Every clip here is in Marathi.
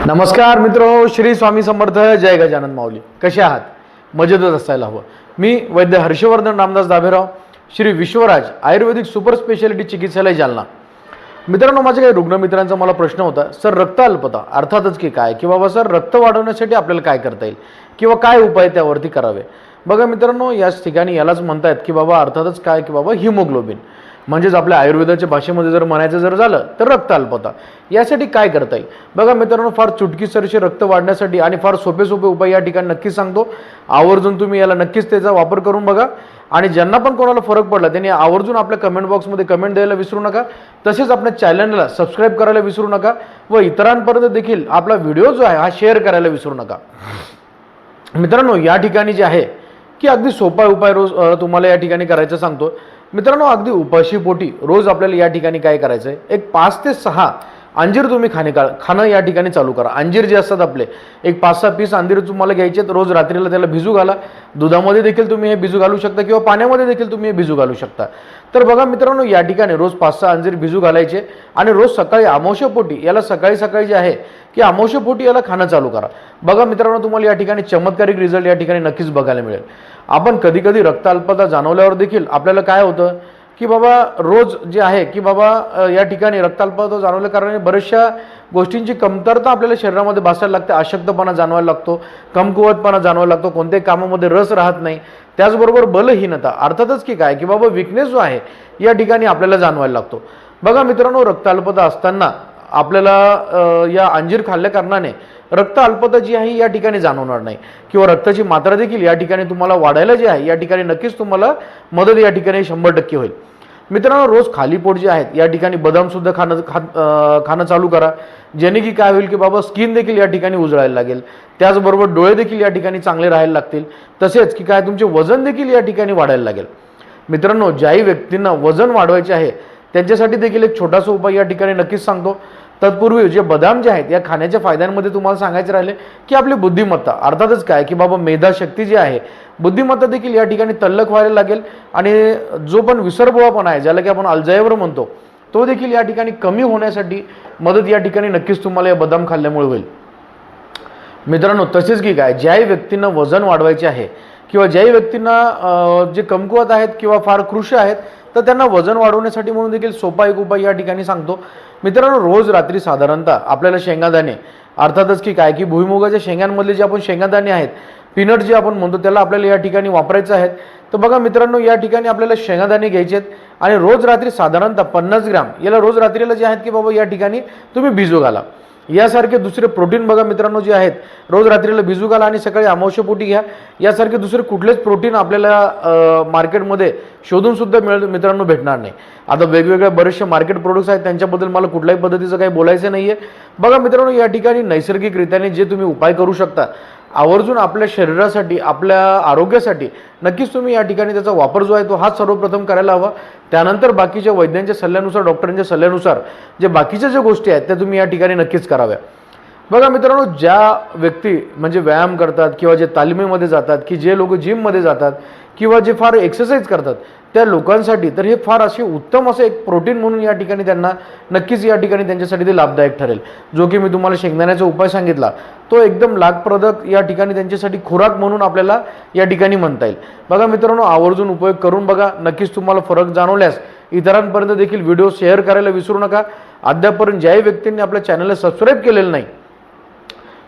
नमस्कार मित्रो, श्री स्वामी समर्थ, जय गजानन माऊली. कसे आहात? मजेतच असायला हवं. मी वैद्य हर्षवर्धन रामदास दाभेराव, श्री विश्वराज आयुर्वेदिक सुपर स्पेशालिटी चिकित्सालय जालना. मित्रांनो, माझे काही रुग्णमित्रांचा मला प्रश्न होता, सर रक्त अल्पता अर्थातच की काय, की बाबा सर रक्त वाढवण्यासाठी आपल्याला काय करता येईल किंवा काय उपाय त्यावरती करावे. बघा मित्रांनो, याच ठिकाणी यालाच म्हणतात की बाबा अर्थातच काय की बाबा हिमोग्लोबिन, म्हणजेच आपल्या आयुर्वेदाच्या भाषेमध्ये जर म्हणायचं जर झालं तर रक्त अल्पता. यासाठी काय करता येईल? बघा मित्रांनो, फार चुटकीसरशी रक्त वाढण्यासाठी आणि फार सोपे सोपे उपाय या ठिकाणी नक्कीच सांगतो. आवर्जून तुम्ही याला नक्कीच त्याचा वापर करून बघा आणि ज्यांना पण कोणाला फरक पडला त्यांनी आवर्जून आपल्या कमेंट बॉक्समध्ये कमेंट द्यायला विसरू नका. तसेच आपल्या चॅनलला सबस्क्राईब करायला विसरू नका व इतरांपर्यंत देखील आपला व्हिडिओ जो आहे हा शेअर करायला विसरू नका. मित्रांनो, या ठिकाणी जे आहे की अगदी सोपा उपाय रोज तुम्हाला या ठिकाणी करायचं सांगतो. मित्रांनो, अगदी उपाशी पोटी रोज आपल्याला या ठिकाणी काय करायचं आहे, एक 5 ते 6 अंजीर तुम्ही खाणं या ठिकाणी चालू करा. अंजीर जे असतात आपले एक 5-6 पीस अंजीर तुम्हाला घ्यायचे, रोज रात्रीला त्याला भिजू घाला. दुधामध्ये देखील तुम्ही हे भिजू घालू शकता किंवा पाण्यामध्ये देखील तुम्ही हे भिजू घालू शकता. तर बघा मित्रांनो, या ठिकाणी रोज 5-6 अंजीर भिजू घालायचे आणि रोज सकाळी अमावस्येपोटी याला सकाळी जे आहे की अमावस्येपोटी याला खाणं चालू करा. बघा मित्रांनो, तुम्हाला या ठिकाणी चमत्कारिक रिझल्ट या ठिकाणी नक्कीच बघायला मिळेल. आपण कधी कधी रक्त अल्पता जाणवल्यावर देखील आपल्याला काय होतं की बाबा रोज जे आहे की बाबा या ठिकाणी रक्त अल्पता जाणवल्या कारणाने बऱ्याचशा गोष्टींची कमतरता आपल्याला शरीरामध्ये भासायला लागते. अशक्तपणा जाणवायला लागतो, कमकुवतपणा जाणवायला लागतो, कोणत्याही कामामध्ये रस राहत नाही. त्याचबरोबर बलहीनता अर्थातच की काय की बाबा विकनेस जो आहे या ठिकाणी आपल्याला जाणवायला लागतो. बघा मित्रांनो, रक्त अल्पता असताना आपल्याला या अंजीर खाल्ल्या कारणाने रक्त अल्पता जी आहे या ठिकाणी जाणवणार नाही किंवा रक्ताची मात्रा देखील या ठिकाणी तुम्हाला वाढायला जी आहे या ठिकाणी नक्कीच तुम्हाला मदत या ठिकाणी 100% होईल. मित्रांनो, रोज खाली पोट जे आहेत या ठिकाणी बदाम सुद्धा खाणं चालू करा, जेणे की काय होईल की बाबा स्किन देखील या ठिकाणी उजळायला लागेल. त्याचबरोबर डोळे देखील या ठिकाणी चांगले राहायला लागतील. तसेच की काय तुमचे वजन देखील या ठिकाणी वाढायला लागेल. मित्रांनो, ज्याही व्यक्तींना वजन वाढवायचे आहे त्यांच्यासाठी देखील एक छोटासा उपाय या ठिकाणी नक्कीच सांगतो. तत्पूर्वी जे बदाम जे आहेत या खाण्याच्या फायद्यांमध्ये तुम्हाला सांगायचे राहिले की आपली बुद्धिमत्ता अर्थातच काय की बाबा मेधाशक्ती जी आहे, बुद्धिमत्ता देखील या ठिकाणी तल्लख व्हायला लागेल आणि जो पण विसरबोळापणा आहे ज्याला की आपण अल्झायमर म्हणतो तो देखील या ठिकाणी कमी होण्यासाठी मदत या ठिकाणी नक्कीच तुम्हाला या बदाम खाल्ल्यामुळे होईल. मित्रांनो, तसेच की काय ज्याही व्यक्तींना वजन वाढवायचे आहे किंवा ज्याही व्यक्तींना जे कमकुवत आहेत किंवा फार कृश आहेत तर त्यांना वजन वाढवण्यासाठी म्हणून देखील सोपा एक उपाय या ठिकाणी सांगतो. मित्रांनो, रोज रात्री साधारणतः आपल्याला शेंगादाणे अर्थातच की काय की भुईमुगाच्या शेंगांमधले जे आपण शेंगादाणे आहेत, पीनट जे आपण म्हणतो, त्याला आपल्याला या ठिकाणी वापरायचं आहे. तर बघा मित्रांनो, या ठिकाणी आपल्याला शेंगादाणे घ्यायचे आहेत आणि रोज रात्री साधारणतः 50 ग्रॅम याला रोज रात्रीला जे आहेत की बाबा या ठिकाणी तुम्ही भिजू घाला. यासारखे दुसरे प्रोटीन बघा मित्रांनो जे आहेत रोज रात्रीला भिजू घाला आणि सकाळी अमावस्येपोटी घ्या. यासारखे दुसरे कुठलेच प्रोटीन आपल्याला मार्केटमध्ये शोधून सुद्धा मित्रांनो भेटणार नाही. आता वेगवेगळ्या बरेचसे मार्केट प्रोडक्ट्स आहेत त्यांच्याबद्दल मला कुठल्याही पद्धतीचं काही बोलायचं नाही आहे. बघा मित्रांनो, या ठिकाणी नैसर्गिकरित्याने जे तुम्ही उपाय करू शकता आवर्जून आपल्या शरीरासाठी आपल्या आरोग्यासाठी नक्कीच तुम्ही या ठिकाणी त्याचा वापर जो आहे तो हाच सर्वप्रथम करायला हवा. त्यानंतर बाकीच्या वैद्यांच्या सल्ल्यानुसार, डॉक्टरांच्या सल्ल्यानुसार जे बाकीच्या ज्या गोष्टी आहेत त्या तुम्ही या ठिकाणी नक्कीच कराव्या. बघा मित्रांनो, ज्या व्यक्ती म्हणजे व्यायाम करतात किंवा जे तालिमेमध्ये जातात की जे लोक जिममध्ये जातात किंवा जे फार एक्सरसाइज करतात त्या लोकांसाठी तर हे फार असे उत्तम असं एक प्रोटीन म्हणून या ठिकाणी त्यांना नक्कीच या ठिकाणी त्यांच्यासाठी ते लाभदायक ठरेल. जो की मी तुम्हाला शेंगदाण्याचा उपाय सांगितला तो एकदम लाभप्रदक या ठिकाणी त्यांच्यासाठी खुराक म्हणून आपल्याला या ठिकाणी म्हणता येईल. बघा मित्रांनो, आवर्जून उपयोग करून बघा, नक्कीच तुम्हाला फरक जाणवल्यास इतरांपर्यंत देखील व्हिडिओ शेअर करायला विसरू नका. अद्यापर्यंत ज्याही व्यक्तींनी आपल्या चॅनलला सबस्क्राईब केलेलं नाही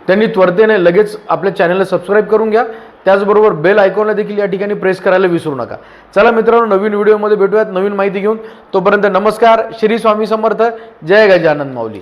त्यांनी त्वरितेने लगेच आपल्या चॅनलला सबस्क्राईब करून घ्या. त्याचबरोबर बेल आयकॉनला देखील या ठिकाणी प्रेस करायला विसरू नका. चला मित्रांनो, नवीन व्हिडिओमध्ये भेटूयात नवीन माहिती घेऊन. तोपर्यंत नमस्कार, श्री स्वामी समर्थ, जय गजानन माऊली.